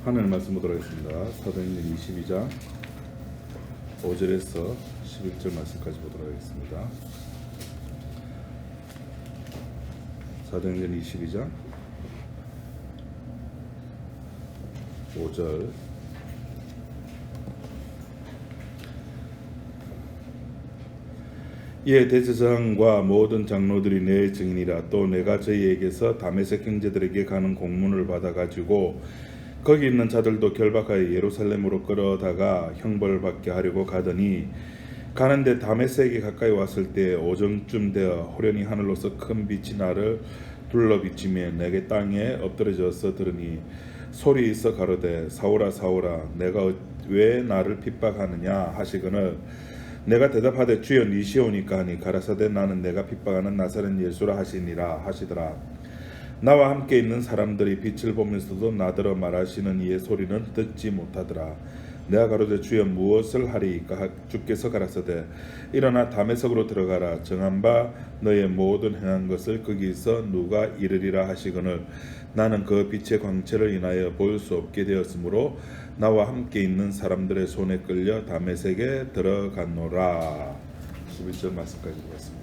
하나님 말씀 보도록 하겠습니다. 사도행전 22장 5절에서 11절 말씀까지 보도록 하겠습니다. 사도행전 22장 5절. 이에 대제사장과 모든 장로들이 내 증인이라. 또 내가 저희에게서 다메섹 형제들에게 가는 공문을 받아 가지고 거기 있는 자들도 결박하여 예루살렘으로 끌어다가 형벌을 받게 하려고 가더니, 가는데 다메섹에 가까이 왔을 때 오정쯤 되어 호련히 하늘로서 큰 빛이 나를 둘러 비치며 내게 땅에 엎드러져서 들으니 소리 있어 가로되, 사울아 사울아 내가 왜 나를 핍박하느냐 하시거늘, 내가 대답하되 주여 니시오니까 하니 가라사대 나는 내가 핍박하는 나사렛 예수라 하시니라 하시더라. 나와 함께 있는 사람들이 빛을 보면서도 나더러 말하시는 이의 소리는 듣지 못하더라. 내가 가로되 주여 무엇을 하리이까? 주께서 가라사대 일어나 다메섹으로 들어가라. 정한 바 너의 모든 행한 것을 거기서 누가 이르리라 하시거늘, 나는 그 빛의 광채를 인하여 볼 수 없게 되었으므로 나와 함께 있는 사람들의 손에 끌려 다메섹에 들어갔노라. 11절 말씀까지 보겠습니다.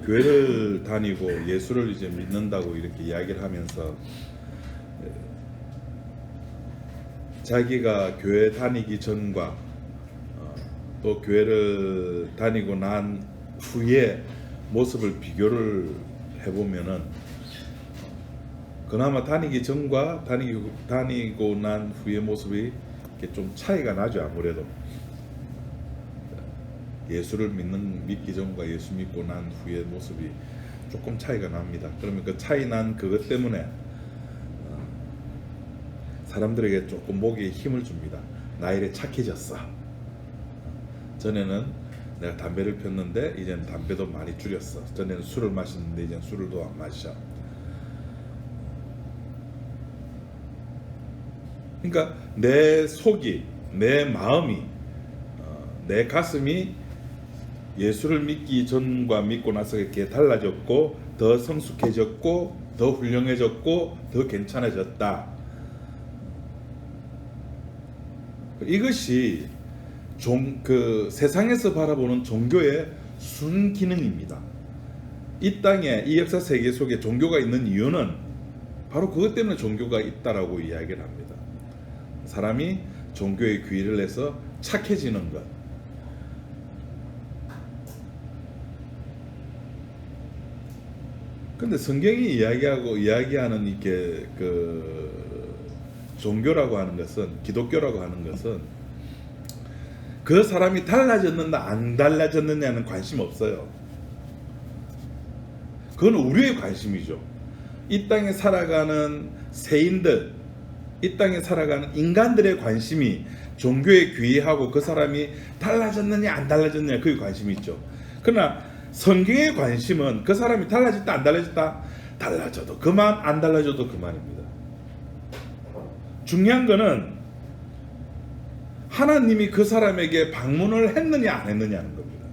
교회를 다니고 예수를 이제 믿는다고 이렇게 이야기를 하면서 자기가 교회 다니기 전과 또 교회를 다니고 난 후에 모습을 비교를 해보면은 그나마 다니기 전과 다니고 난 후의 모습이 이렇게 좀 차이가 나죠. 아무래도 예수를 믿기 전과 예수 믿고 난 후의 모습이 조금 차이가 납니다. 그러면 그 차이 난 그것 때문에 사람들에게 조금 목에 힘을 줍니다. 나 이래 착해졌어. 전에는 내가 담배를 폈는데 이제는 담배도 많이 줄였어. 전에는 술을 마셨는데 이제는 술도 안 마셔. 그러니까 내 속이, 내 마음이, 내 가슴이 예수를 믿기 전과 믿고 나서 이렇게 달라졌고, 더 성숙해졌고, 더 훌륭해졌고, 더 괜찮아졌다. 이것이 그 세상에서 바라보는 종교의 순기능입니다. 이 땅에, 이 역사 세계 속에 종교가 있는 이유는 바로 그것 때문에 종교가 있다라고 이야기를 합니다. 사람이 종교에 귀의를 해서 착해지는 것. 근데 성경이 이야기하는 이게 종교라고 하는 것은, 기독교라고 하는 것은 그 사람이 달라졌는가 안 달라졌느냐는 관심 없어요. 그건 우리의 관심이죠. 이 땅에 살아가는 세인들, 이 땅에 살아가는 인간들의 관심이 종교에 귀의하고 그 사람이 달라졌느냐 안 달라졌느냐, 그게 관심이 있죠. 그러나 성경의 관심은 그 사람이 달라졌다 안 달라졌다, 달라져도 그만 안 달라져도 그만입니다. 중요한 거는 하나님이 그 사람에게 방문을 했느냐 안 했느냐는 겁니다.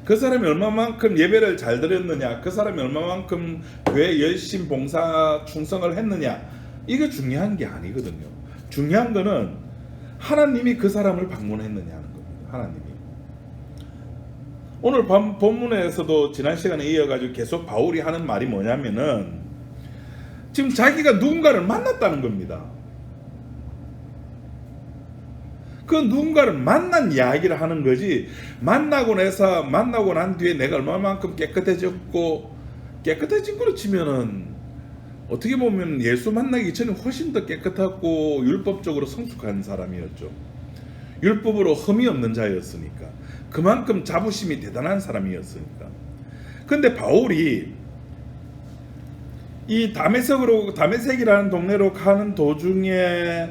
그 사람이 얼마만큼 예배를 잘 드렸느냐, 그 사람이 얼마만큼 교회 열심 봉사 충성을 했느냐, 이게 중요한 게 아니거든요. 중요한 거는 하나님이 그 사람을 방문했느냐는 겁니다. 하나님이. 오늘 본문에서도 지난 시간에 이어가지고 계속 바울이 하는 말이 뭐냐면은, 지금 자기가 누군가를 만났다는 겁니다. 그 누군가를 만난 이야기를 하는 거지, 만나고 난 뒤에 내가 얼마만큼 깨끗해진 거로 치면은 어떻게 보면 예수 만나기 전에 훨씬 더 깨끗하고 율법적으로 성숙한 사람이었죠. 율법으로 흠이 없는 자였으니까, 그만큼 자부심이 대단한 사람이었으니까. 근데 바울이 이 다메섹이라는 동네로 가는 도중에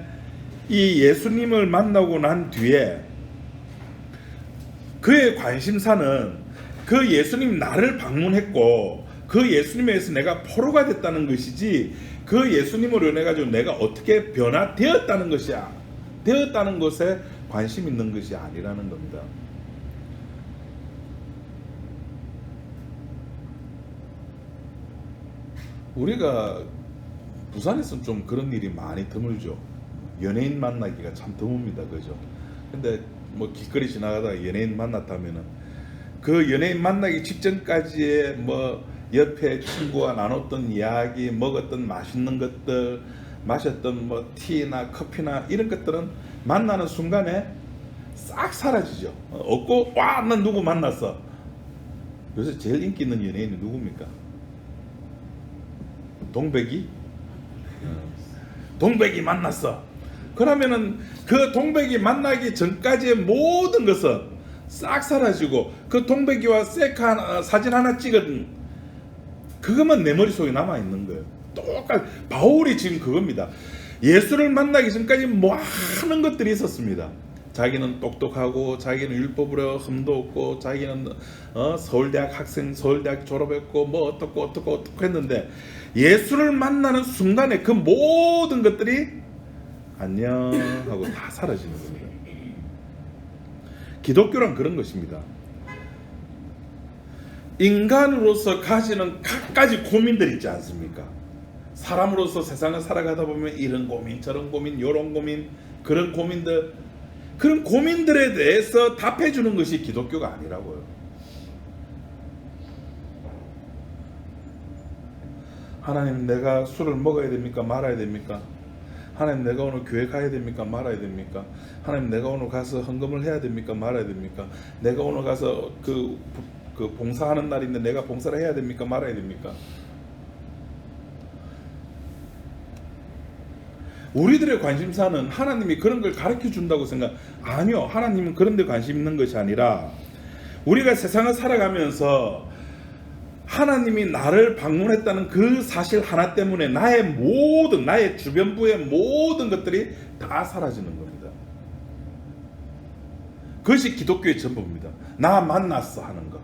이 예수님을 만나고 난 뒤에 그의 관심사는 그 예수님 나를 방문했고 그 예수님에 의해서 내가 포로가 됐다는 것이지, 그 예수님으로 인해 가지고 내가 어떻게 변화되었다는 것이야. 되었다는 것에 관심 있는 것이 아니라는 겁니다. 우리가 부산에서는 좀 그런 일이 많이 드물죠. 연예인 만나기가 참 드뭅니다. 그죠? 근데 뭐 길거리 지나가다가 연예인 만났다면은 그 연예인 만나기 직전까지의 뭐 옆에 친구와 나눴던 이야기, 먹었던 맛있는 것들, 마셨던 뭐 티나 커피나 이런 것들은 만나는 순간에 싹 사라지죠. 없고 와, 난 누구 만났어. 요새 제일 인기 있는 연예인이 누굽니까? 동백이? 동백이 만났어. 그러면은 그 동백이 만나기 전까지의 모든 것은 싹 사라지고 그 동백이와 셀카 사진 하나 찍은 그것만 내 머릿속에 남아있는 거예요. 똑같이 바울이 지금 그겁니다. 예수를 만나기 전까지 많은 것들이 있었습니다. 자기는 똑똑하고 자기는 율법으로 흠도 없고 자기는 서울대학 학생, 서울대학 졸업했고 뭐 어떻고 했는데 예수를 만나는 순간에 그 모든 것들이 안녕 하고 다 사라지는 겁니다. 기독교란 그런 것입니다. 인간으로서 가지는 갖가지 고민들 있지 않습니까? 사람으로서 세상을 살아가다 보면 이런 고민, 저런 고민, 요런 고민, 그런 고민들, 그런 고민들에 대해서 답해주는 것이 기독교가 아니라고요. 하나님, 내가 술을 먹어야 됩니까? 말아야 됩니까? 하나님, 내가 오늘 교회 가야 됩니까? 말아야 됩니까? 하나님, 내가 오늘 가서 헌금을 해야 됩니까? 말아야 됩니까? 내가 오늘 가서 그 봉사하는 날인데 내가 봉사를 해야 됩니까? 말아야 됩니까? 우리들의 관심사는 하나님이 그런 걸 가르쳐 준다고 생각. 아니요, 하나님은 그런 데 관심 있는 것이 아니라 우리가 세상을 살아가면서 하나님이 나를 방문했다는 그 사실 하나 때문에 나의 주변부의 모든 것들이 다 사라지는 겁니다. 그것이 기독교의 전부입니다. 나 만났어 하는 것.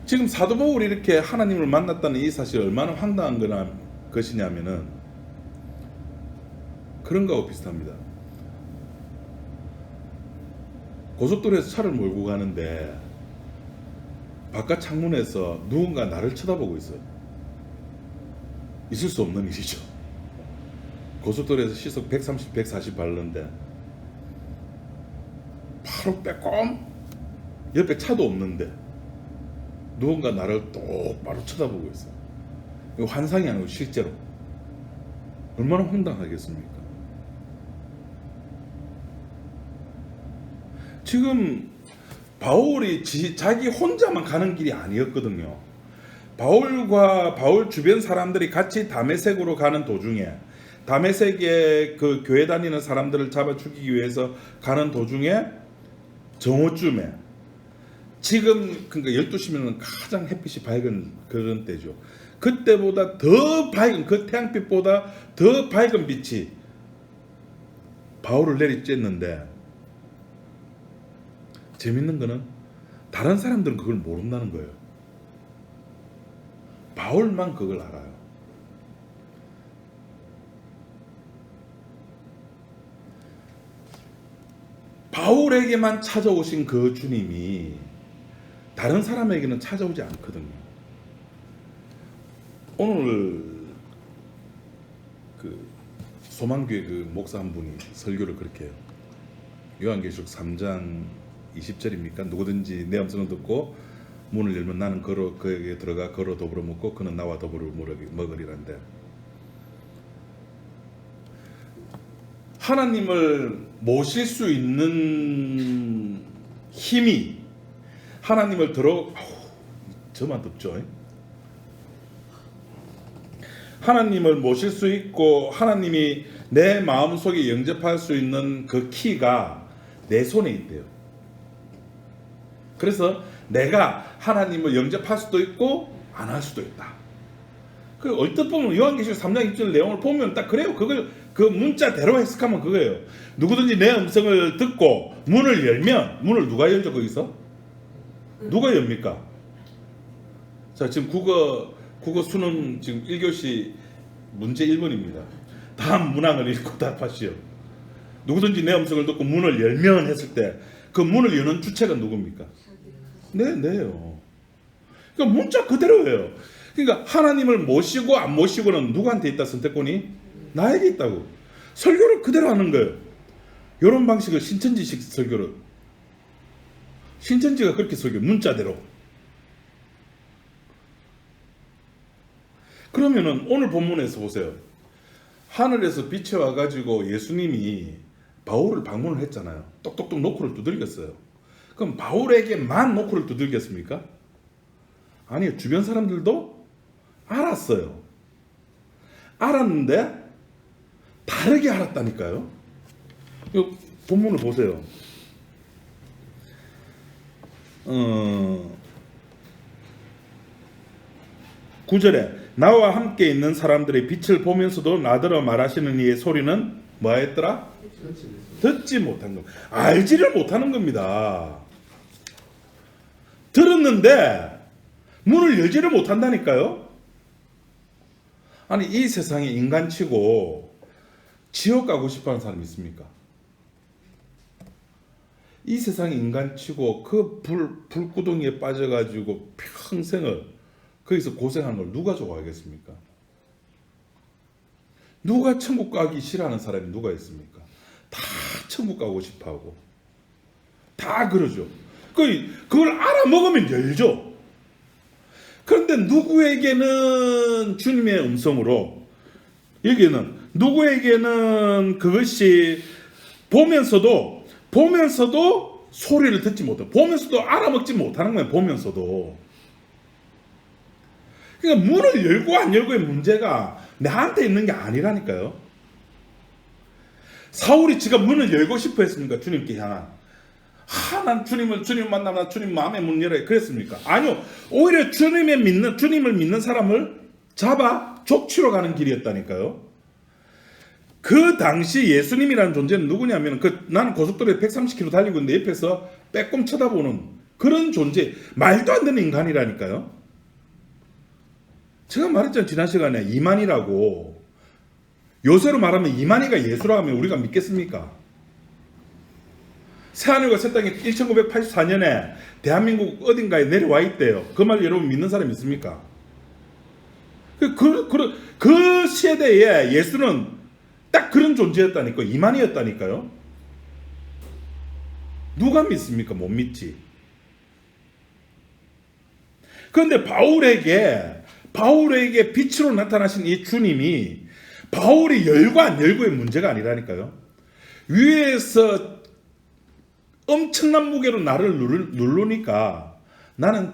지금 사도 바울이 이렇게 하나님을 만났다는 이 사실이 얼마나 황당한 것이냐면은 그런 거하고 비슷합니다. 고속도로에서 차를 몰고 가는데 바깥 창문에서 누군가 나를 쳐다보고 있어요. 있을 수 없는 일이죠. 고속도로에서 시속 130, 140 밟는데 바로 빼꼼 옆에 차도 없는데 누군가 나를 똑바로 쳐다보고 있어요. 이거 환상이 아니고 실제로. 얼마나 황당하겠습니까? 지금 바울이 자기 혼자만 가는 길이 아니었거든요. 바울과 바울 주변 사람들이 같이 다메섹으로 가는 도중에, 다메섹에 그 교회 다니는 사람들을 잡아 죽이기 위해서 가는 도중에 정오쯤에, 지금 그러니까 12시면 가장 햇빛이 밝은 그런 때죠. 그때보다 더 밝은, 그 태양빛보다 더 밝은 빛이 바울을 내리쬐는데, 재밌는 거는 다른 사람들은 그걸 모른다는 거예요. 바울만 그걸 알아요. 바울에게만 찾아오신 그 주님이 다른 사람에게는 찾아오지 않거든요. 오늘 그 소망교회 그 목사 한 분이 설교를 그렇게 해요. 요한계시록 3장 20절입니까? 누구든지 내 음성을 듣고 문을 열면 나는 그에게 들어가 걸어 더불어 먹고 그는 나와 더불어 먹으리란데, 하나님을 모실 수 있는 힘이, 하나님을 저만 덥죠? 하나님을 모실 수 있고 하나님이 내 마음속에 영접할 수 있는 그 키가 내 손에 있대요. 그래서 내가 하나님을 영접할 수도 있고 안 할 수도 있다. 그 얼뜻 보면 요한계시록 3장 1절 내용을 보면 딱 그래요. 그걸 그 문자대로 해석하면 그거예요. 누구든지 내 음성을 듣고 문을 열면, 문을 누가 열죠 거기서? 누가 엽니까? 자, 지금 국어 수능 지금 1교시 문제 1번입니다. 다음 문항을 읽고 답하시오. 누구든지 내 음성을 듣고 문을 열면 했을 때 그 문을 여는 주체가 누굽니까? 네요. 그러니까 문자 그대로예요. 그러니까 하나님을 모시고 안 모시고는 누구한테 있다 선택권이? 나에게 있다고. 설교를 그대로 하는 거예요. 이런 방식을 신천지식 설교를. 신천지가 그렇게 설교, 문자대로. 그러면은 오늘 본문에서 보세요. 하늘에서 빛이 와가지고 예수님이 바울을 방문을 했잖아요. 똑똑똑 노크를 두들겼어요. 그럼 바울에게만 노크를 두들겼습니까? 아니요. 주변 사람들도 알았어요. 알았는데 다르게 알았다니까요. 이 본문을 보세요. 9절에 나와 함께 있는 사람들의 빛을 보면서도 나더러 말하시는 이의 소리는 뭐했더라? 듣지 못한 것. 알지를 못하는 겁니다. 들었는데 문을 열지를 못한다니까요. 아니 이 세상에 인간치고 지옥 가고 싶어하는 사람 있습니까? 이 세상에 인간치고 그 불구덩이에 빠져가지고 평생을 거기서 고생하는 걸 누가 좋아하겠습니까? 누가 천국 가기 싫어하는 사람이 누가 있습니까? 다 천국 가고 싶어하고 다 그러죠. 그걸 알아먹으면 열죠. 그런데 누구에게는 주님의 음성으로, 여기는 누구에게는 그것이 보면서도 소리를 듣지 못해. 보면서도 알아먹지 못하는 거예요. 보면서도. 그러니까 문을 열고 안 열고의 문제가 나한테 있는 게 아니라니까요. 사울이 지가 문을 열고 싶어 했습니까? 주님께 향한. 난 주님 만나면 주님 마음의 문 열어야 그랬습니까? 아니요. 오히려 주님을 믿는 사람을 잡아 족치러 가는 길이었다니까요. 그 당시 예수님이라는 존재는 누구냐면 나는 고속도로에 130km 달리고 있는데 옆에서 빼꼼 쳐다보는 그런 존재, 말도 안 되는 인간이라니까요. 제가 말했잖아요. 지난 시간에 이만희라고. 요새로 말하면 이만희가 예수라고 하면 우리가 믿겠습니까? 새하늘과 새 땅이 1984년에 대한민국 어딘가에 내려와 있대요. 그 말 여러분 믿는 사람 있습니까? 그 세대에 예수는 딱 그런 존재였다니까요. 이만희였다니까요. 누가 믿습니까? 못 믿지. 그런데 바울에게 빛으로 나타나신 이 주님이 바울이 열고 안 열고의 문제가 아니라니까요. 위에서 엄청난 무게로 나를 누르니까 나는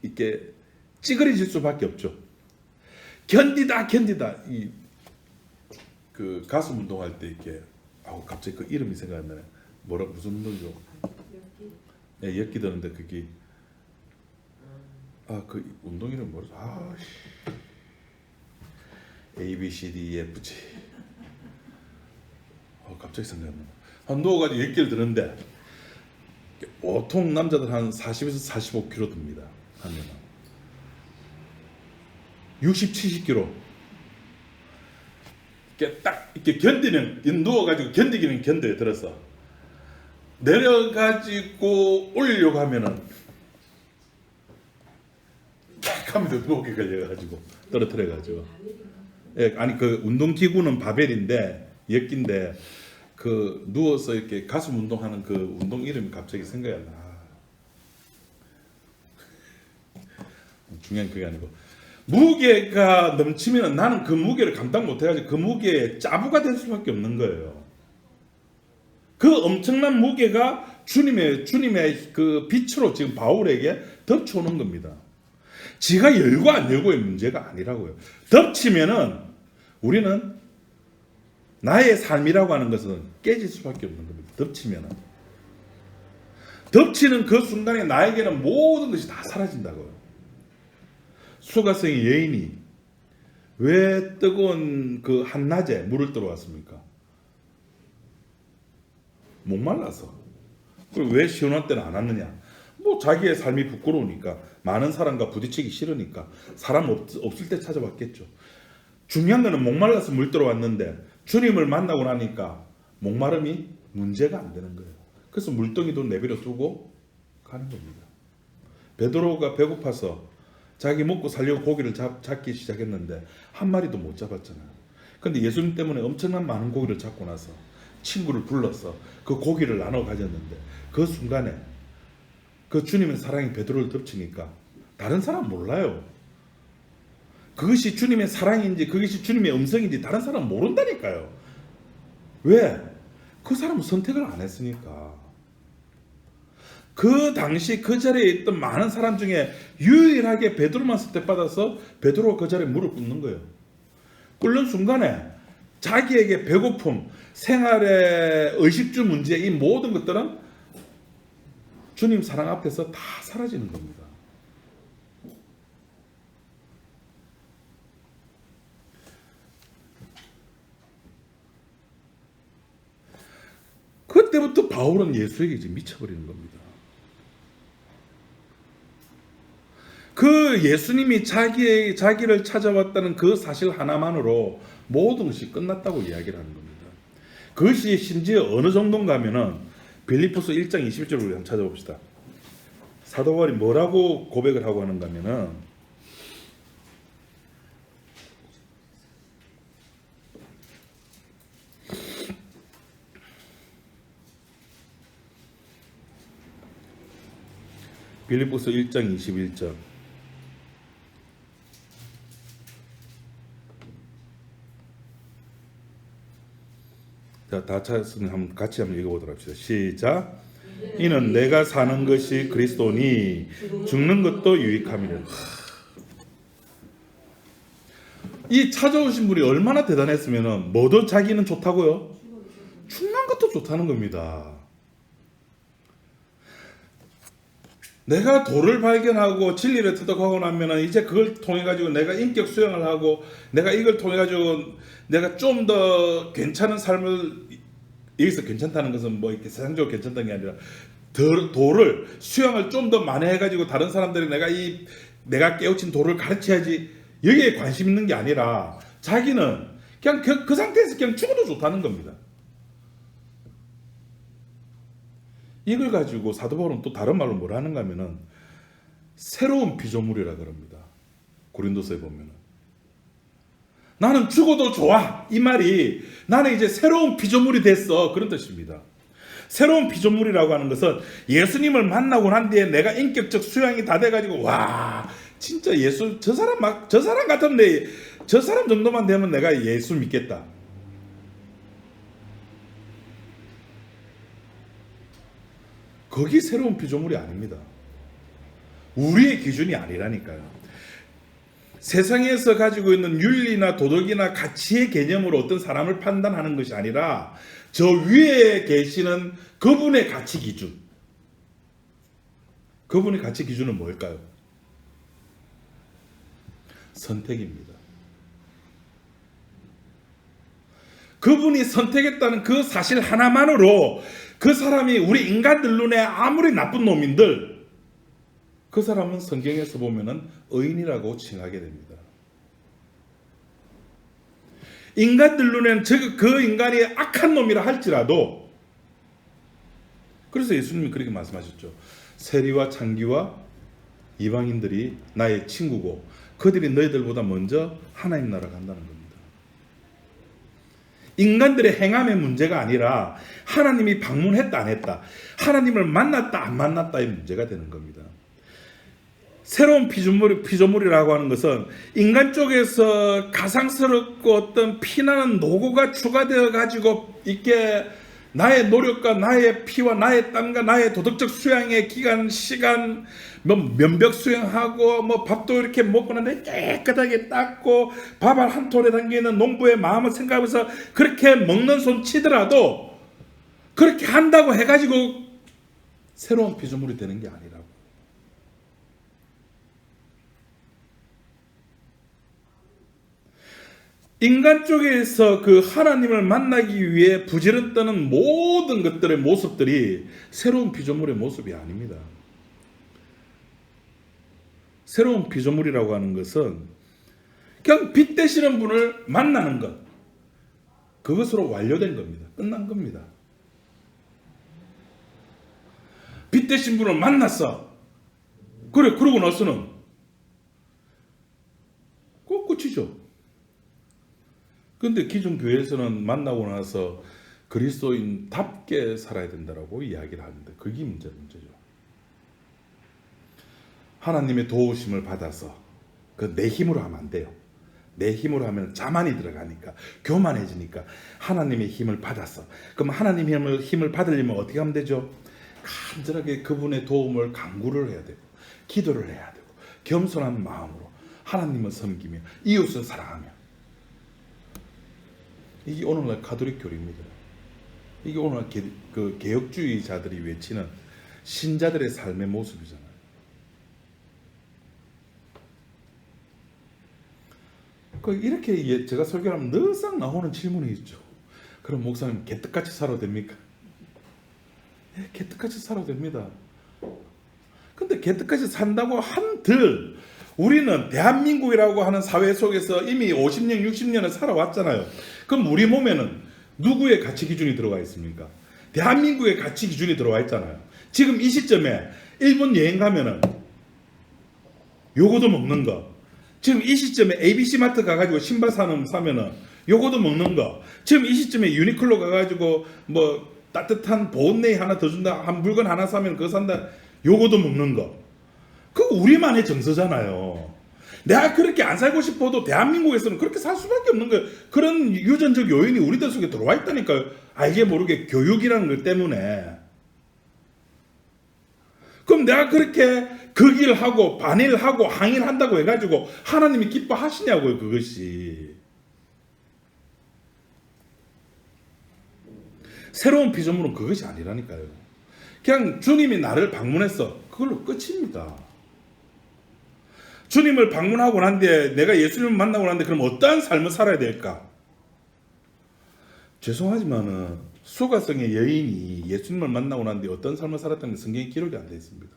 이렇게 찌그러질 수밖에 없죠. 견디다. 그 가슴 운동할 때 이렇게 갑자기 그 이름이 생각 안 나네. 무슨 운동이죠? 네, 엿기 드는데 그게 그 운동 이름 뭐죠? A, B, C, D, E, F, G. 갑자기 생각 안 나. 누워가지고 엿기를 드는데 보통 남자들 한 40에서 45kg 듭니다. 하면 60, 70kg. 이렇게 견디는, 누워가지고 견디기는 견뎌요. 들어서 내려가지고 올리려고 하면은 킥하면서 목에 걸려가지고 떨어뜨려가지고. 예, 아니 그 운동기구는 바벨인데 엿기인데 그 누워서 이렇게 가슴 운동하는 그 운동 이름이 갑자기 생각이 안 나. 중요한 그게 아니고 무게가 넘치면 나는 그 무게를 감당 못해가지고 그 무게에 짜부가 될 수밖에 없는 거예요. 그 엄청난 무게가 주님의 그 빛으로 지금 바울에게 덮쳐오는 겁니다. 지가 열고 안 열고의 문제가 아니라고요. 덮치면은 우리는 나의 삶이라고 하는 것은 깨질 수밖에 없는 겁니다. 덮치는 그 순간에 나에게는 모든 것이 다 사라진다고요. 수가성의 여인이 왜 뜨거운 그 한낮에 물을 들어왔습니까? 목말라서. 그럼 왜 시원할 때는 안 왔느냐? 자기의 삶이 부끄러우니까, 많은 사람과 부딪히기 싫으니까 사람 없을 때 찾아왔겠죠. 중요한 거는 목말라서 물 들어왔는데 주님을 만나고 나니까 목마름이 문제가 안 되는 거예요. 그래서 물덩이도 내버려 두고 가는 겁니다. 베드로가 배고파서 자기 먹고 살려고 고기를 잡기 시작했는데 한 마리도 못 잡았잖아요. 근데 예수님 때문에 엄청난 많은 고기를 잡고 나서 친구를 불러서 그 고기를 나눠 가졌는데 그 순간에 그 주님의 사랑이 베드로를 덮치니까 다른 사람 몰라요. 그것이 주님의 사랑인지 그것이 주님의 음성인지 다른 사람은 모른다니까요. 왜? 그 사람은 선택을 안 했으니까. 그 당시 그 자리에 있던 많은 사람 중에 유일하게 베드로만 선택받아서 베드로가 그 자리에 무릎 꿇는 거예요. 꿇는 순간에 자기에게 배고픔, 생활의 의식주 문제, 이 모든 것들은 주님 사랑 앞에서 다 사라지는 겁니다. 그때부터 바울은 예수에게 이제 미쳐버리는 겁니다. 그 예수님이 자기를 찾아왔다는 그 사실 하나만으로 모든 것이 끝났다고 이야기를 하는 겁니다. 그것이 심지어 어느 정도인가 하면은 빌립보서 1장 21절을 우리 한번 찾아봅시다. 사도 바울이 뭐라고 고백을 하고 하는가 하면은 빌립보서 1장 21절. 자, 다 찾았으면 같이 한번 읽어보도록 합시다. 시작. 이는 내가 사는 것이 그리스도니 죽는 것도 유익함이라. 이 찾아오신 분이 얼마나 대단했으면 뭐도 자기는 좋다고요? 죽는 것도 좋다는 겁니다. 내가 도를 발견하고 진리를 터득하고 나면은 이제 그걸 통해 가지고 내가 인격 수양을 하고 내가 이걸 통해 가지고 내가 좀 더 괜찮은 삶을, 여기서 괜찮다는 것은 뭐 이렇게 세상적으로 괜찮다는 게 아니라 도를 수양을 좀 더 많이 해가지고 다른 사람들이 내가 깨우친 도를 가르쳐야지, 여기에 관심 있는 게 아니라 자기는 그냥 그 상태에서 그냥 죽어도 좋다는 겁니다. 이걸 가지고 사도 바울은 또 다른 말로 뭐라 하는가 하면은 새로운 피조물이라 그럽니다. 고린도서에 보면은 나는 죽어도 좋아, 이 말이 나는 이제 새로운 피조물이 됐어, 그런 뜻입니다. 새로운 피조물이라고 하는 것은 예수님을 만나고 난 뒤에 내가 인격적 수양이 다 돼가지고 와 진짜 예수 저 사람 같은데 저 사람 정도만 되면 내가 예수 믿겠다. 거기 새로운 피조물이 아닙니다. 우리의 기준이 아니라니까요. 세상에서 가지고 있는 윤리나 도덕이나 가치의 개념으로 어떤 사람을 판단하는 것이 아니라 저 위에 계시는 그분의 가치 기준. 그분의 가치 기준은 뭘까요? 선택입니다. 그분이 선택했다는 그 사실 하나만으로 그 사람이 우리 인간들 눈에 아무리 나쁜 놈인들 그 사람은 성경에서 보면은 의인이라고 칭하게 됩니다. 인간들 눈에는 그 인간이 악한 놈이라 할지라도, 그래서 예수님이 그렇게 말씀하셨죠. 세리와 창기와 이방인들이 나의 친구고 그들이 너희들보다 먼저 하나님 나라 간다는 겁니다. 인간들의 행함의 문제가 아니라 하나님이 방문했다 안 했다, 하나님을 만났다 안 만났다의 문제가 되는 겁니다. 새로운 피조물이라고 하는 것은 인간 쪽에서 가상스럽고 어떤 피나는 노고가 추가되어 가지고 이게 나의 노력과 나의 피와 나의 땀과 나의 도덕적 수양의 기간, 시간, 면벽 수행하고 밥도 이렇게 먹고 난데 깨끗하게 닦고 밥 한 톨에 담겨있는 농부의 마음을 생각하면서 그렇게 먹는 손 치더라도 그렇게 한다고 해가지고 새로운 피조물이 되는 게 아니라고. 인간 쪽에서 그 하나님을 만나기 위해 부지런 떠는 모든 것들의 모습들이 새로운 피조물의 모습이 아닙니다. 새로운 피조물이라고 하는 것은 그냥 빛 되시는 분을 만나는 것, 그것으로 완료된 겁니다. 끝난 겁니다. 빛 되신 분을 만났어. 그래, 그러고 나서는 꼭 끝이죠. 근데 기존 교회에서는 만나고 나서 그리스도인답게 살아야 된다고 이야기를 하는데 그게 문제죠. 하나님의 도우심을 받아서 그 내 힘으로 하면 안 돼요. 내 힘으로 하면 자만이 들어가니까 교만해지니까 하나님의 힘을 받았어. 그럼 하나님의 힘을 받으려면 어떻게 하면 되죠? 간절하게 그분의 도움을 간구를 해야 되고 기도를 해야 되고 겸손한 마음으로 하나님을 섬기며 이웃을 사랑하며. 이게 오늘날 가톨릭 교리입니다. 이게 오늘날 그 개혁주의자들이 외치는 신자들의 삶의 모습이잖아요. 이렇게 제가 설교하면 늘상 나오는 질문이 있죠. 그럼 목사님 개떡같이 살아도 됩니까? 개떡같이 살아도 됩니다. 근데 개떡같이 산다고 한들 우리는 대한민국이라고 하는 사회 속에서 이미 50년, 60년을 살아왔잖아요. 그럼 우리 몸에는 누구의 가치 기준이 들어가 있습니까? 대한민국의 가치 기준이 들어와 있잖아요. 지금 이 시점에 일본 여행 가면은 요거도 먹는 거. 지금 이 시점에 ABC 마트 가가지고 신발 사면은 요거도 먹는 거. 지금 이 시점에 유니클로 가가지고 뭐 따뜻한 보온네이 하나 더 준다. 한 물건 하나 사면 그거 산다. 요거도 먹는 거. 그거 우리만의 정서잖아요. 내가 그렇게 안 살고 싶어도 대한민국에서는 그렇게 살 수밖에 없는 거예요. 그런 유전적 요인이 우리들 속에 들어와 있다니까요. 알게 모르게 교육이라는 것 때문에. 그럼 내가 그렇게 극일하고 반일하고 항일한다고 해가지고 하나님이 기뻐하시냐고요. 그것이. 새로운 피조물은 그것이 아니라니까요. 그냥 주님이 나를 방문했어. 그걸로 끝입니다. 주님을 방문하고 난 뒤에 내가 예수님을 만나고 난 뒤에 그럼 어떠한 삶을 살아야 될까? 죄송하지만은 수가성의 여인이 예수님을 만나고 난 뒤에 어떤 삶을 살았다는 게 성경에 기록이 안 되어 있습니다.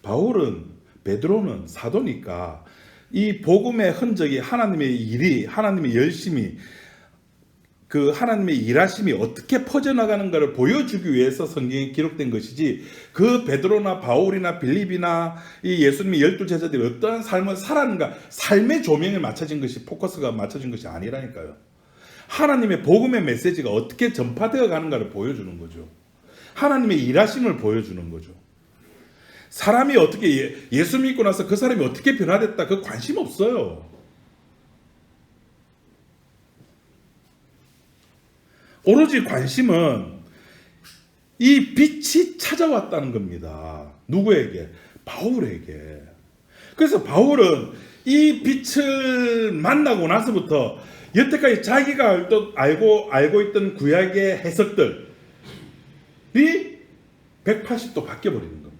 바울은, 베드로는 사도니까 이 복음의 흔적이 하나님의 일이, 하나님의 열심이, 그 하나님의 일하심이 어떻게 퍼져나가는가를 보여주기 위해서 성경에 기록된 것이지, 그 베드로나 바울이나 빌립이나 이 예수님의 12제자들이 어떠한 삶을 살았는가, 삶의 조명에 맞춰진 것이, 포커스가 맞춰진 것이 아니라니까요. 하나님의 복음의 메시지가 어떻게 전파되어 가는가를 보여주는 거죠. 하나님의 일하심을 보여주는 거죠. 사람이 어떻게 예수 믿고 나서 그 사람이 어떻게 변화됐다, 그 관심 없어요. 오로지 관심은 이 빛이 찾아왔다는 겁니다. 누구에게? 바울에게. 그래서 바울은 이 빛을 만나고 나서부터 여태까지 자기가 알고 있던 구약의 해석들이 180도 바뀌어버리는 겁니다.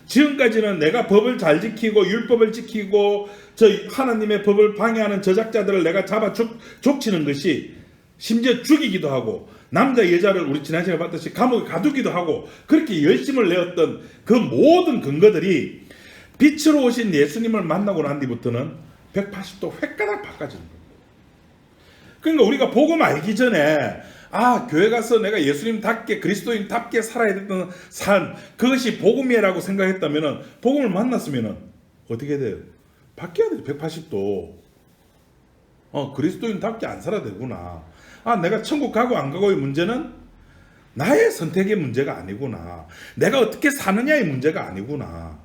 지금까지는 내가 법을 잘 지키고 율법을 지키고 저 하나님의 법을 방해하는 저작자들을 내가 잡아 족치는 것이, 심지어 죽이기도 하고 남자 여자를 우리 지난 시간에 봤듯이 감옥에 가두기도 하고 그렇게 열심을 내었던 그 모든 근거들이 빛으로 오신 예수님을 만나고 난 뒤부터는 180도 획가닥 바꿔지는 겁니다. 그러니까 우리가 복음 알기 전에 교회 가서 내가 예수님답게 그리스도인답게 살아야 됐던 삶, 그것이 복음이라고 생각했다면 복음을 만났으면 어떻게 돼요? 바뀌어야 돼요. 180도. 그리스도인답게 안 살아야 되구나. 내가 천국 가고 안 가고의 문제는 나의 선택의 문제가 아니구나. 내가 어떻게 사느냐의 문제가 아니구나.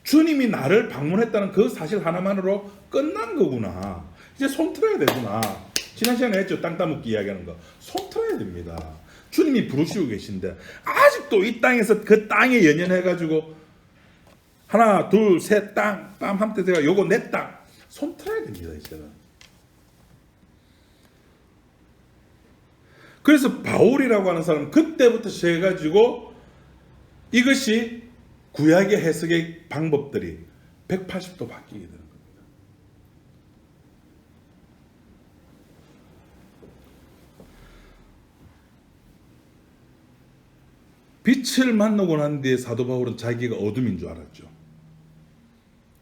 주님이 나를 방문했다는 그 사실 하나만으로 끝난 거구나. 이제 손 틀어야 되구나. 지난 시간에 했죠. 땅 따먹기 이야기하는 거. 손 틀어야 됩니다. 주님이 부르시고 계신데 아직도 이 땅에서 그 땅에 연연해가지고 하나 둘 셋 땅 빰 함때 제가 요거 내 땅 손 틀어야 됩니다. 이제는. 그래서 바울이라고 하는 사람은 그때부터 시작해가지고 이것이 구약의 해석의 방법들이 180도 바뀌게 되는 겁니다. 빛을 만나고 난 뒤에 사도 바울은 자기가 어둠인 줄 알았죠.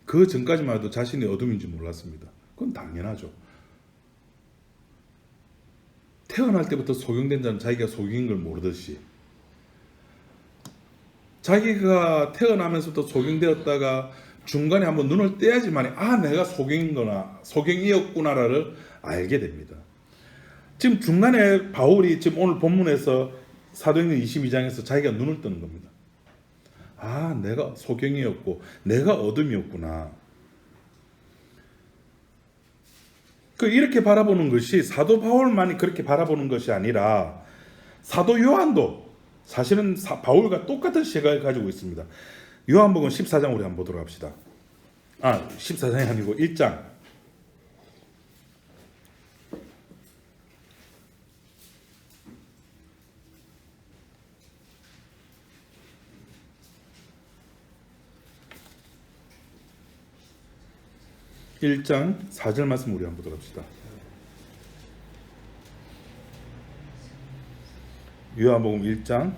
그 전까지만 해도 자신이 어둠인지 몰랐습니다. 그건 당연하죠. 태어날 때부터 소경된 자는 자기가 소경인 걸 모르듯이, 자기가 태어나면서부터 소경되었다가 중간에 한번 눈을 떼야지만이 내가 소경이었구나를 알게 됩니다. 지금 중간에 바울이 지금 오늘 본문에서 사도행전 22장에서 자기가 눈을 뜨는 겁니다. 내가 소경이었고 내가 어둠이었구나. 이렇게 바라보는 것이 사도 바울만이 그렇게 바라보는 것이 아니라 사도 요한도 사실은 바울과 똑같은 시각을 가지고 있습니다. 요한복음 14장 우리 한번 보도록 합시다. 14장이 아니고 1장. 1장 4절 말씀 우리 한번 보도록 합시다. 요한복음 1장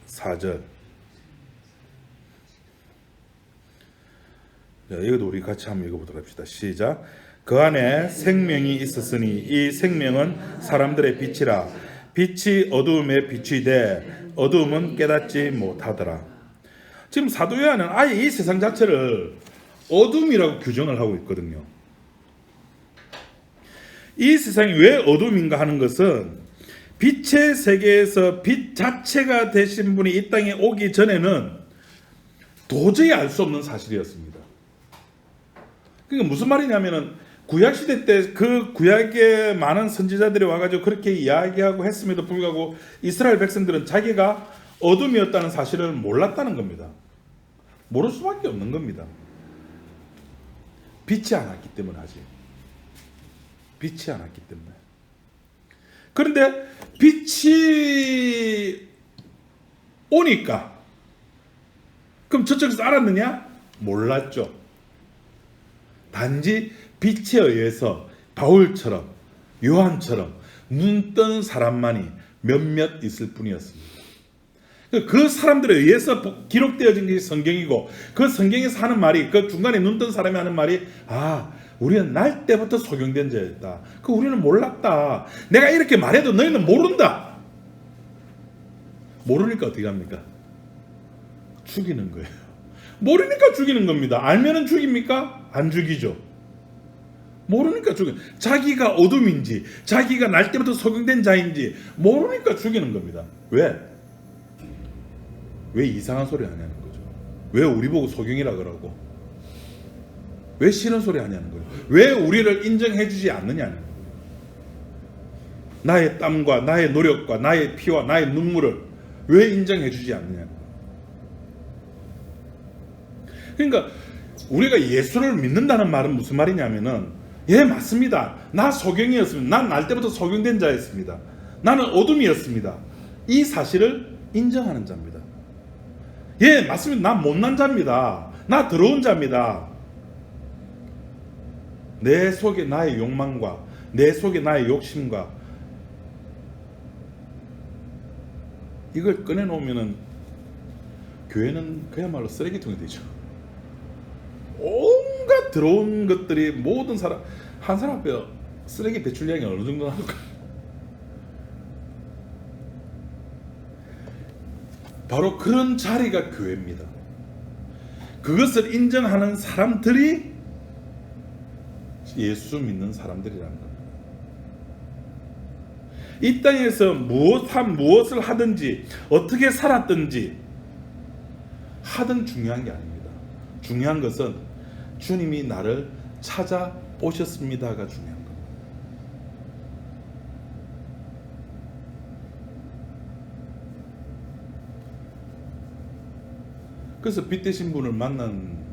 4절. 이것도 우리 같이 한번 읽어보도록 합시다. 시작. 그 안에 생명이 있었으니 이 생명은 사람들의 빛이라. 빛이 어두움에 비추이되 어두움은 깨닫지 못하더라. 지금 사도 요한은 아예 이 세상 자체를 어둠이라고 규정을 하고 있거든요. 이 세상이 왜 어둠인가 하는 것은 빛의 세계에서 빛 자체가 되신 분이 이 땅에 오기 전에는 도저히 알 수 없는 사실이었습니다. 그러니까 무슨 말이냐면은 구약시대 때 그 구약의 많은 선지자들이 와가지고 그렇게 이야기하고 했음에도 불구하고 이스라엘 백성들은 자기가 어둠이었다는 사실을 몰랐다는 겁니다. 모를 수밖에 없는 겁니다. 빛이 않았기 때문에 하지. 빛이 않았기 때문에. 그런데 빛이 오니까 그럼 저쪽에서 알았느냐? 몰랐죠. 단지 빛에 의해서 바울처럼 요한처럼 눈 뜬 사람만이 몇몇 있을 뿐이었습니다. 그 사람들에 의해서 기록되어진 게 성경이고, 그 성경에서 하는 말이, 그 중간에 눈 뜬 사람이 하는 말이 우리는 날 때부터 소경된 자였다. 우리는 몰랐다. 내가 이렇게 말해도 너희는 모른다. 모르니까 어떻게 합니까? 죽이는 거예요. 모르니까 죽이는 겁니다. 알면은 죽입니까? 안 죽이죠. 모르니까 죽여. 자기가 어둠인지 자기가 날 때부터 소경된 자인지 모르니까 죽이는 겁니다. 왜 이상한 소리 하냐는 거죠. 왜 우리 보고 소경이라 그러고, 왜 싫은 소리 하냐는 거예요. 왜 우리를 인정해 주지 않느냐는 거예요. 나의 땀과 나의 노력과 나의 피와 나의 눈물을 왜 인정해 주지 않느냐는 거예요. 그러니까 우리가 예수를 믿는다는 말은 무슨 말이냐면은, 맞습니다. 나 소경이었습니다. 난 날 때부터 소경된 자였습니다. 나는 어둠이었습니다. 이 사실을 인정하는 자입니다. 맞습니다. 나 못난 자입니다. 나 더러운 자입니다. 내 속에 나의 욕망과 내 속에 나의 욕심과 이걸 꺼내놓으면은 교회는 그야말로 쓰레기통이 되죠. 온갖 더러운 것들이 모든 사람, 한 사람 앞에 쓰레기 배출량이 어느 정도 나올까? 바로 그런 자리가 교회입니다. 그것을 인정하는 사람들이 예수 믿는 사람들이라는 겁니다. 이 땅에서 무엇을 하든지 어떻게 살았든지 하든 중요한 게 아닙니다. 중요한 것은 주님이 나를 찾아오셨습니다가 중요한 겁니다. 그래서 빛 되신 분을 만난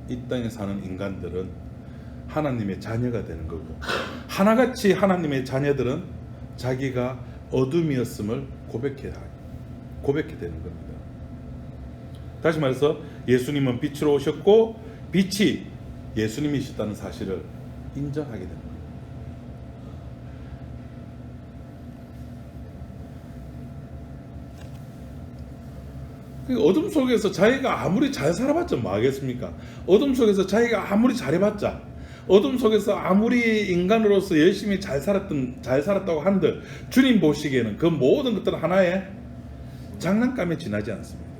이 땅에 사는 인간들은 하나님의 자녀가 되는 거고, 하나같이 하나님의 자녀들은 자기가 어둠이었음을 고백해 되는 겁니다. 다시 말해서 예수님은 빛으로 오셨고 빛이 예수님이셨다는 사실을 인정하게 됩니다. 어둠 속에서 자기가 아무리 잘 살아봤자 뭐 하겠습니까? 어둠 속에서 자기가 아무리 잘해봤자, 어둠 속에서 아무리 인간으로서 열심히 잘 살았다고 한들 주님 보시기에는 그 모든 것들은 하나의 장난감에 지나지 않습니다.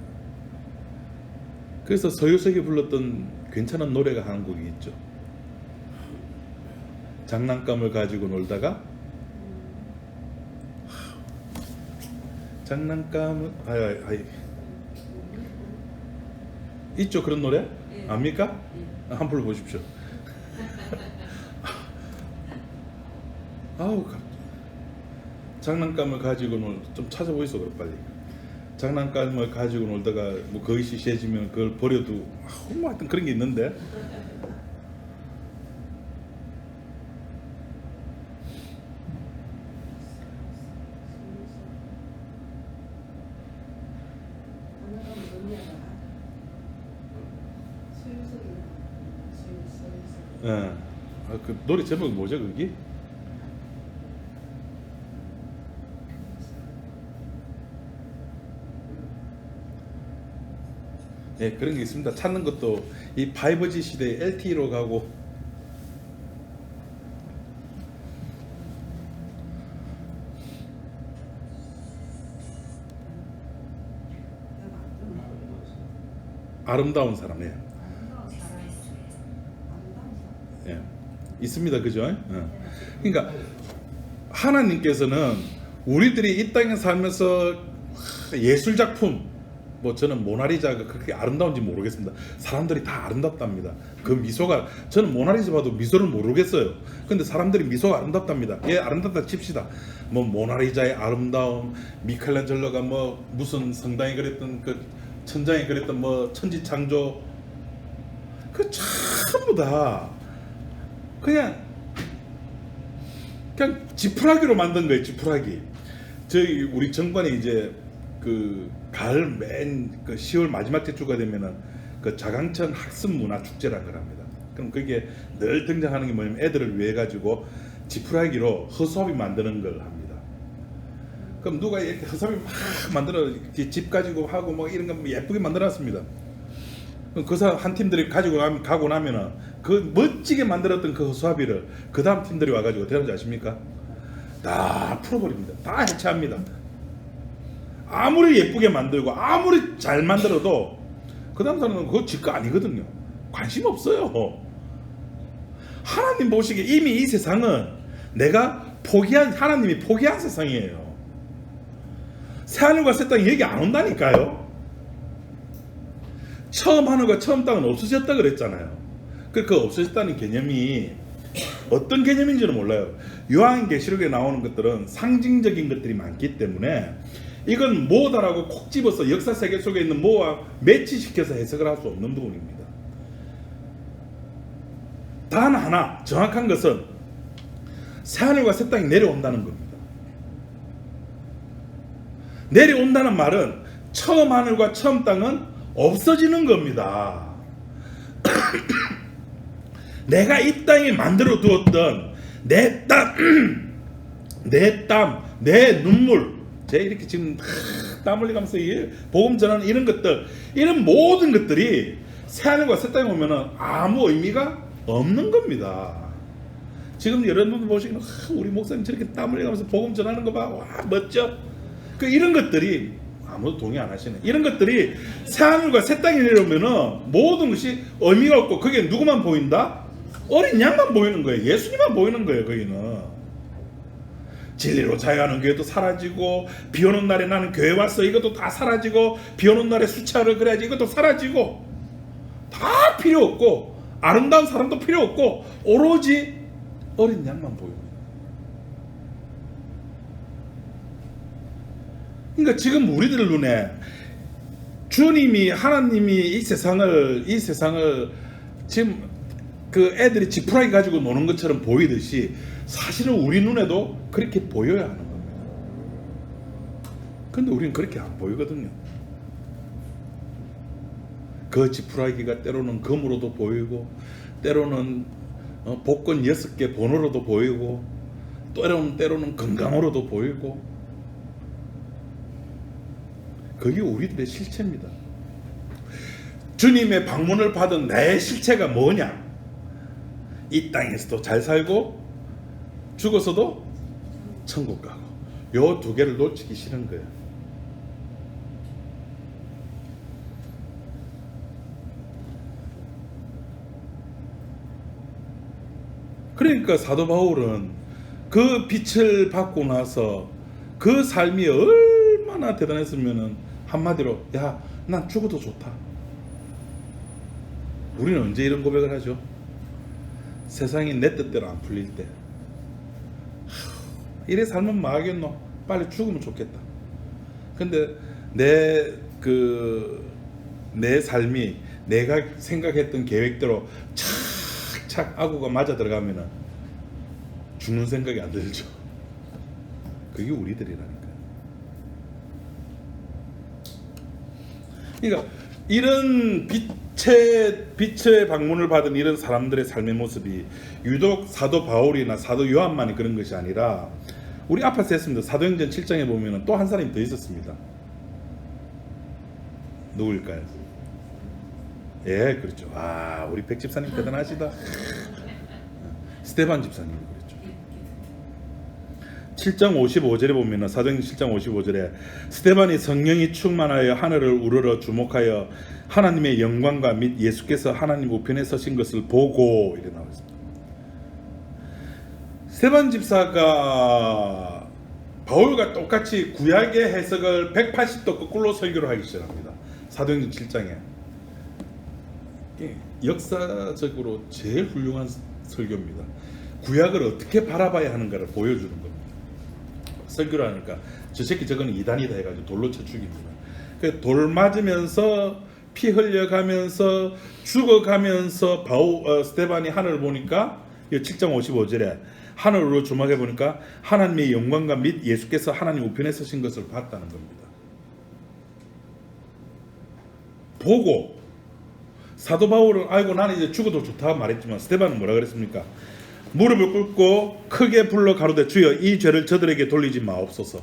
그래서 서유석이 불렀던 괜찮은 노래가 한 곡이 있죠. 장난감을 가지고 놀다가 장난감을 있죠, 그런 노래? 압니까? 한번 불러보십시오. 아우, 장난감을 가지고 좀 찾아보이소, 그럼 빨리. 장난감을 가지고 놀다가 뭐 거의 시시해지면 그걸 버려도 뭐 하여튼 그런 게 있는데. 예. 그 노래 제목이 뭐죠, 그게? 예, 그런 게 있습니다. 찾는 것도 이 5G 시대에 LTE로 가고 아름다운 사람이에요. 예, 있습니다, 그죠? 예. 그러니까 하나님께서는 우리들이 이 땅에 살면서 예술 작품, 뭐 저는 모나리자가 그렇게 아름다운지 모르겠습니다. 사람들이 다 아름답답니다. 그 미소가, 저는 모나리자 봐도 미소를 모르겠어요. 근데 사람들이 미소가 아름답답니다. 예, 아름답다 칩시다. 뭐 모나리자의 아름다움, 미켈란젤로가 뭐 무슨 성당에 그랬던 그 천장에 그랬던 뭐 천지창조, 그 전부 다 그냥 지푸라기로 만든 거예요. 지푸라기. 저희 우리 정관이 이제 그 가을 그 10월 마지막 주가 되면은 그 자강천 학습 문화 축제라는 걸 합니다. 그럼 그게 늘 등장하는 게 뭐냐면 애들을 위해 가지고 지푸라기로 허수아비 만드는 걸 합니다. 그럼 누가 이렇게 허수아비 막 만들어 집 가지고 하고 뭐 이런 거 예쁘게 만들었습니다. 그럼 그 사람 한 팀들이 가고 나면은 그 멋지게 만들었던 그 허수아비를 그 다음 팀들이 와가지고 어떻게 하는지 아십니까? 다 풀어버립니다. 다 해체합니다. 아무리 예쁘게 만들고 아무리 잘 만들어도 그 다음 사람은 그거 지 거 아니거든요. 관심 없어요. 하나님 보시기에 이미 이 세상은 내가 하나님이 포기한 세상이에요. 새하늘과 새 땅이 여기 안 온다니까요. 처음 하늘과 처음 땅은 없어졌다 그랬잖아요. 그 없어졌다는 개념이 어떤 개념인지는 몰라요. 요한계시록에 나오는 것들은 상징적인 것들이 많기 때문에 이건 뭐다라고 콕 집어서 역사 세계 속에 있는 뭐와 매치시켜서 해석을 할 수 없는 부분입니다. 단 하나 정확한 것은 새하늘과 새 땅이 내려온다는 겁니다. 내려온다는 말은 처음 하늘과 처음 땅은 없어지는 겁니다. 내가 이 땅에 만들어 두었던 내 땀, 내 눈물, 제가 이렇게 지금 땀 흘리면서 복음 전하는 이런 것들, 이런 모든 것들이 새하늘과 새 땅에 오면은 아무 의미가 없는 겁니다. 지금 여러분들 보시기는 우리 목사님 저렇게 땀 흘리면서 복음 전하는 거 봐, 와 멋져. 이런 것들이 아무도 동의 안 하시네. 이런 것들이 새하늘과 새 땅에 내려오면은 모든 것이 의미가 없고 그게 누구만 보인다? 어린 양만 보이는 거예요. 예수님만 보이는 거예요. 거기는 진리로 자유하는 교회도 사라지고, 비 오는 날에 나는 교회 왔어 이것도 다 사라지고, 비 오는 날에 수차를 그래야지 이것도 사라지고, 다 필요 없고 아름다운 사람도 필요 없고 오로지 어린 양만 보이고. 그러니까 지금 우리들 눈에 주님이, 하나님이 이 세상을 지금 그 애들이 지푸라기 가지고 노는 것처럼 보이듯이 사실은 우리 눈에도 그렇게 보여야 하는 겁니다. 근데 우리는 그렇게 안 보이거든요. 그 지푸라기가 때로는 금으로도 보이고, 때로는 복권 6개 번호로도 보이고, 때로는 건강으로도 보이고, 그게 우리들의 실체입니다. 주님의 방문을 받은 내 실체가 뭐냐? 이 땅에서도 잘 살고 죽어서도 천국 가고, 요 두 개를 놓치기 싫은 거예요. 그러니까 사도 바울은 그 빛을 받고 나서 그 삶이 얼마나 대단했으면은 한마디로, 야, 난 죽어도 좋다. 우리는 언제 이런 고백을 하죠? 세상이 내 뜻대로 안 풀릴 때. 이래 살면 뭐 하겠노? 빨리 죽으면 좋겠다. 근데 내 삶이 내가 생각했던 계획대로 착착 아구가 맞아 들어가면은 죽는 생각이 안 들죠. 그게 우리들이라니까요. 그러니까 이런 빛의 방문을 받은 이런 사람들의 삶의 모습이 유독 사도 바울이나 사도 요한만이 그런 것이 아니라, 우리 앞에서 했습니다. 사도행전 7장에 보면 또 한 사람이 더 있었습니다. 누구일까요? 예, 그렇죠. 아, 우리 백 집사님 대단하시다. 스데반 집사님 그랬죠. 7장 55절에 보면, 사도행전 7장 55절에 스데반이 성령이 충만하여 하늘을 우러러 주목하여 하나님의 영광과 및 예수께서 하나님 우편에 서신 것을 보고, 이렇게 나와 있습니다. 스데반 집사가 바울과 똑같이 구약의 해석을 180도 거꾸로 설교를 하기 시작합니다. 사도행전 7장에. 역사적으로 제일 훌륭한 설교입니다. 구약을 어떻게 바라봐야 하는가를 보여주는 겁니다. 설교를 하니까 저 새끼 저거는 이단이다 해가지고 돌로 쳐 죽입니다. 돌 맞으면서 피 흘려가면서 죽어가면서 스데반이 하늘을 보니까 7장 55절에 하늘으로 주목해 보니까 하나님의 영광과 및 예수께서 하나님 우편에 서신 것을 봤다는 겁니다. 보고 사도 바울은 아이고 나는 이제 죽어도 좋다 말했지만, 스데반은 뭐라 그랬습니까? 무릎을 꿇고 크게 불러 가로되 주여 이 죄를 저들에게 돌리지 마옵소서.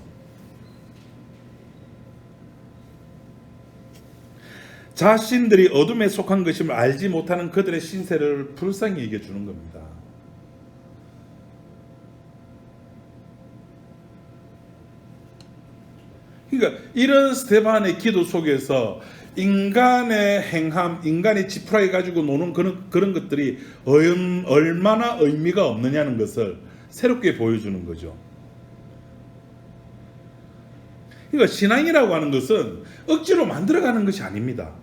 자신들이 어둠에 속한 것임을 알지 못하는 그들의 신세를 불쌍히 여겨주는 겁니다. 그러니까 이런 스데반의 기도 속에서 인간의 행함, 인간의 지푸라기 가지고 노는 그런 것들이 얼마나 의미가 없느냐는 것을 새롭게 보여주는 거죠. 그러니까 신앙이라고 하는 것은 억지로 만들어가는 것이 아닙니다.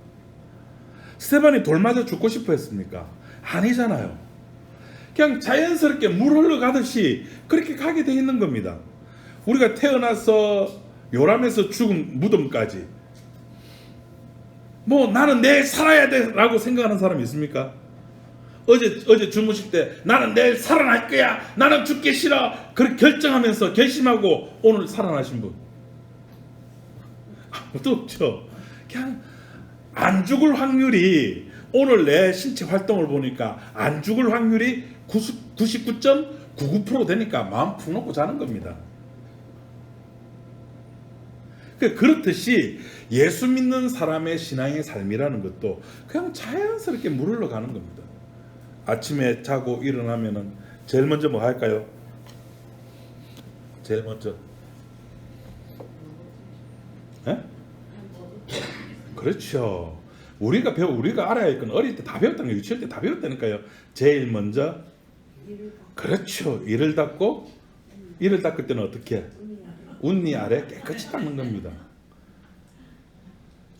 스데반이 돌 맞아 죽고 싶어 했습니까? 아니잖아요. 그냥 자연스럽게 물 흘러가듯이 그렇게 가게 돼 있는 겁니다. 우리가 태어나서 요람에서 죽은 무덤까지 뭐 나는 내일 살아야 돼 라고 생각하는 사람이 있습니까? 어제 주무실 때 나는 내일 살아날 거야, 나는 죽기 싫어, 그렇게 결정하면서 결심하고 오늘 살아나신 분 아무도 없죠. 그냥 안 죽을 확률이, 오늘 내 신체 활동을 보니까 안 죽을 확률이 99.99% 되니까 마음 푹 놓고 자는 겁니다. 그렇듯이 예수 믿는 사람의 신앙의 삶이라는 것도 그냥 자연스럽게 물 흘러가는 겁니다. 아침에 자고 일어나면은 제일 먼저 뭐 할까요? 제일 먼저 그렇죠. 우리가 알아야 할 건 어릴 때 다 배웠다는 거, 유치원 때 다 배웠다니까요. 제일 먼저 그렇죠. 이를 닦고, 이를 닦을 때는 어떻게? 운니 아래 깨끗이 닦는 겁니다.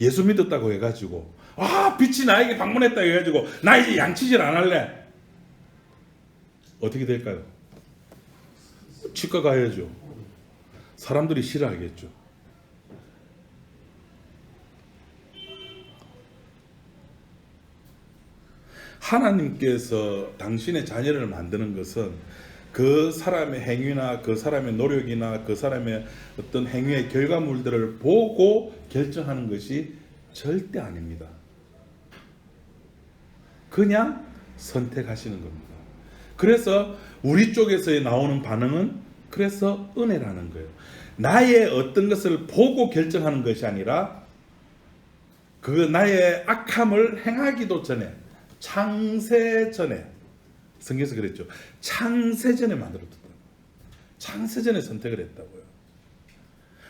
예수 믿었다고 해가지고 빛이 나에게 방문했다 해가지고 나 이제 양치질 안 할래, 어떻게 될까요? 치과 가야죠. 사람들이 싫어하겠죠. 하나님께서 당신의 자녀를 만드는 것은 그 사람의 행위나 그 사람의 노력이나 그 사람의 어떤 행위의 결과물들을 보고 결정하는 것이 절대 아닙니다. 그냥 선택하시는 겁니다. 그래서 우리 쪽에서 나오는 반응은 그래서 은혜라는 거예요. 나의 어떤 것을 보고 결정하는 것이 아니라 그 나의 악함을 행하기도 전에, 창세 전에, 성경에서 그랬죠. 창세 전에 만들어뒀다. 창세 전에 선택을 했다고요.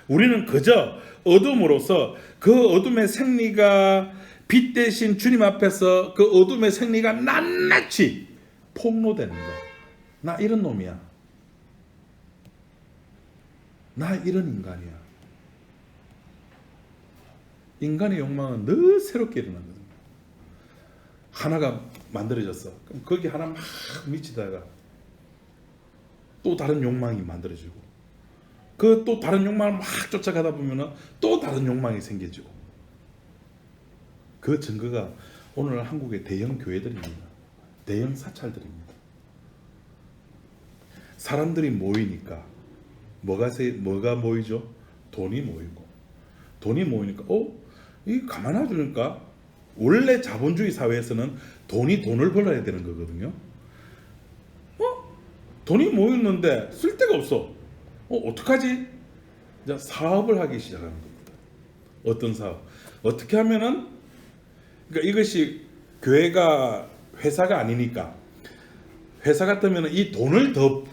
우리는 그저 어둠으로서 그 어둠의 생리가 빛 대신 주님 앞에서 그 어둠의 생리가 낱낱이 폭로되는 거. 나 이런 놈이야. 나 이런 인간이야. 인간의 욕망은 늘 새롭게 일어나거든요. 하나가 만들어졌어. 그럼 거기 하나 막 미치다가 또 다른 욕망이 만들어지고, 그 또 다른 욕망을 막 쫓아가다 보면은 또 다른 욕망이 생겨지고. 그 증거가 오늘 한국의 대형 교회들입니다. 대형 사찰들입니다. 사람들이 모이니까 뭐가 모이죠? 돈이 모이고, 돈이 모이니까 이 가만 놔두니까, 원래 자본주의 사회에서는 돈이 돈을 벌어야 되는 거거든요. 돈이 모였는데 쓸 데가 없어. 어떡하지? 이제 사업을 하기 시작하는 겁니다. 어떤 사업? 어떻게 하면은, 그러니까 이것이 교회가 회사가 아니니까, 회사 같으면 이 돈을 더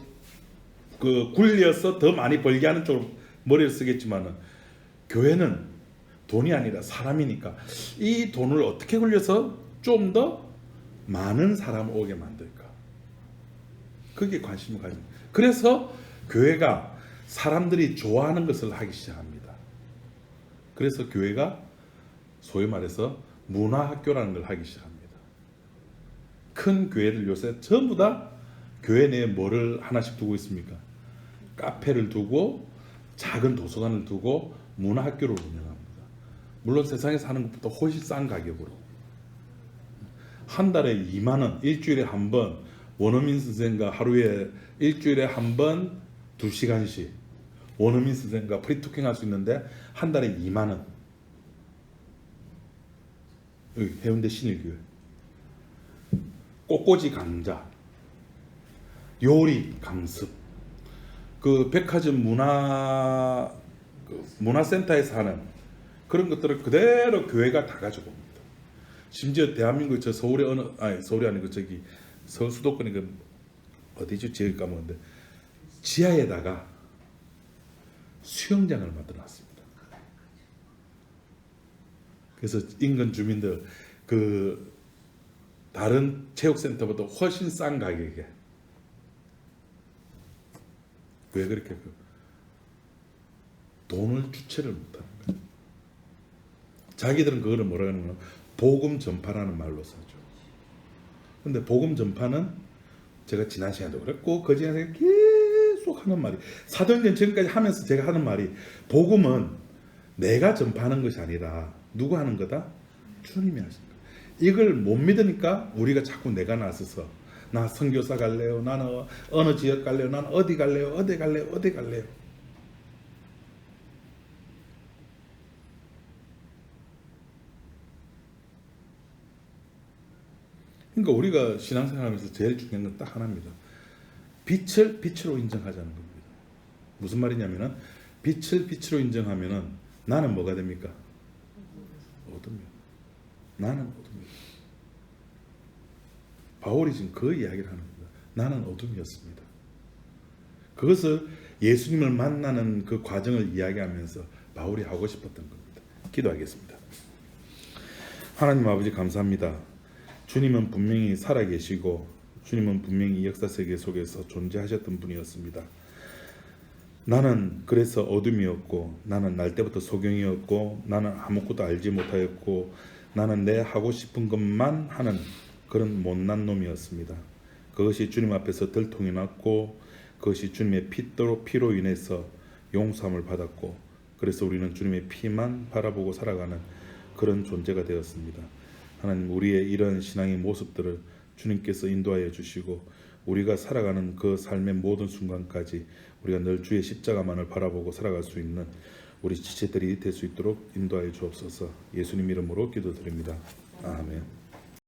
굴려서 더 많이 벌게 하는 쪽으로 머리를 쓰겠지만은, 교회는 돈이 아니라 사람이니까 이 돈을 어떻게 굴려서 좀 더 많은 사람을 오게 만들까? 그게 관심을 가지고, 그래서 교회가 사람들이 좋아하는 것을 하기 시작합니다. 그래서 교회가 소위 말해서 문화학교라는 걸 하기 시작합니다. 큰 교회들 요새 전부 다 교회 내에 뭐를 하나씩 두고 있습니까? 카페를 두고 작은 도서관을 두고 문화학교를 운영합니다. 물론 세상에서 하는 것보다 훨씬 싼 가격으로. 한 달에 2만 원, 일주일에 한 번, 원어민 선생과 하루에 일주일에 한 번 2시간씩 원어민 선생과 프리토킹 할 수 있는데 한 달에 2만 원. 여기 해운대 신일교회. 꽃꽂이 강좌, 요리 강습, 그 백화점 문화센터에서 하는 그런 것들을 그대로 교회가 다 가지고 옵니다. 심지어 대한민국 저 서울에 서울이 아니고 저기 서울 수도권에 그 어디죠? 지역 까먹었는데 지하에다가 수영장을 만들어놨습니다. 그래서 인근 주민들 그 다른 체육센터보다 훨씬 싼 가격에, 왜 그렇게 돈을 주체를 못하는 거예요. 자기들은 그거를 뭐라 하는 거냐, 복음 전파라는 말로 쓰죠. 근데 복음 전파는 제가 지난 시간에도 그랬고 그 지난시간에 계속 하는 말이, 사도행전 지금까지 하면서 제가 하는 말이, 복음은 내가 전파하는 것이 아니라 누가 하는 거다? 주님이 하신 거다. 이걸 못 믿으니까 우리가 자꾸 내가 나서서 나 선교사 갈래요, 나는 어느 지역 갈래요, 나는 어디 갈래요, 어디 갈래요, 어디 갈래요. 그러니까 우리가 신앙생활하면서 제일 중요한 건 딱 하나입니다. 빛을 빛으로 인정하자는 겁니다. 무슨 말이냐면은, 빛을 빛으로 인정하면은 나는 뭐가 됩니까? 어둠이요. 나는 어둠이요. 바울이 지금 그 이야기를 하는 겁니다. 나는 어둠이었습니다. 그것을 예수님을 만나는 그 과정을 이야기하면서 바울이 하고 싶었던 겁니다. 기도하겠습니다. 하나님 아버지 감사합니다. 주님은 분명히 살아계시고 주님은 분명히 이 역사 세계 속에서 존재하셨던 분이었습니다. 나는 그래서 어둠이었고, 나는 날 때부터 소경이었고, 나는 아무것도 알지 못하였고, 나는 내 하고 싶은 것만 하는 그런 못난 놈이었습니다. 그것이 주님 앞에서 들통이 났고, 그것이 주님의 피로 인해서 용서함을 받았고, 그래서 우리는 주님의 피만 바라보고 살아가는 그런 존재가 되었습니다. 하나님, 우리의 이런 신앙의 모습들을 주님께서 인도하여 주시고, 우리가 살아가는 그 삶의 모든 순간까지 우리가 늘 주의 십자가만을 바라보고 살아갈 수 있는 우리 지체들이 될 수 있도록 인도하여 주옵소서. 예수님 이름으로 기도드립니다. 아멘.